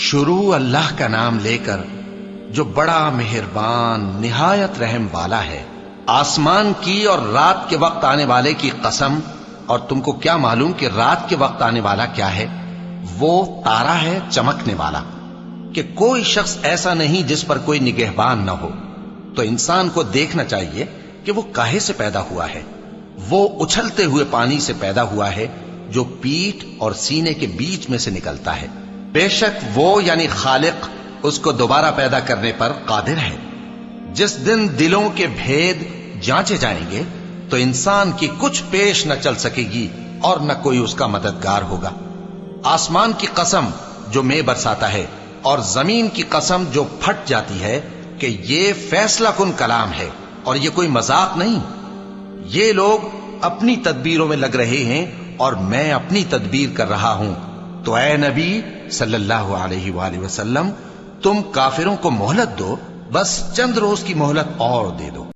شروع اللہ کا نام لے کر جو بڑا مہربان نہایت رحم والا ہے۔ آسمان کی اور رات کے وقت آنے والے کی قسم، اور تم کو کیا معلوم کہ رات کے وقت آنے والا کیا ہے؟ وہ تارا ہے چمکنے والا، کہ کوئی شخص ایسا نہیں جس پر کوئی نگہبان نہ ہو۔ تو انسان کو دیکھنا چاہیے کہ وہ کاہے سے پیدا ہوا ہے۔ وہ اچھلتے ہوئے پانی سے پیدا ہوا ہے جو پیٹھ اور سینے کے بیچ میں سے نکلتا ہے۔ بے شک وہ یعنی خالق اس کو دوبارہ پیدا کرنے پر قادر ہے۔ جس دن دلوں کے بھید جانچے جائیں گے تو انسان کی کچھ پیش نہ چل سکے گی اور نہ کوئی اس کا مددگار ہوگا۔ آسمان کی قسم جو مے برساتا ہے، اور زمین کی قسم جو پھٹ جاتی ہے، کہ یہ فیصلہ کن کلام ہے اور یہ کوئی مذاق نہیں۔ یہ لوگ اپنی تدبیروں میں لگ رہے ہیں اور میں اپنی تدبیر کر رہا ہوں۔ تو اے نبی صلی اللہ علیہ وآلہ وسلم، تم کافروں کو مہلت دو، بس چند روز کی مہلت اور دے دو۔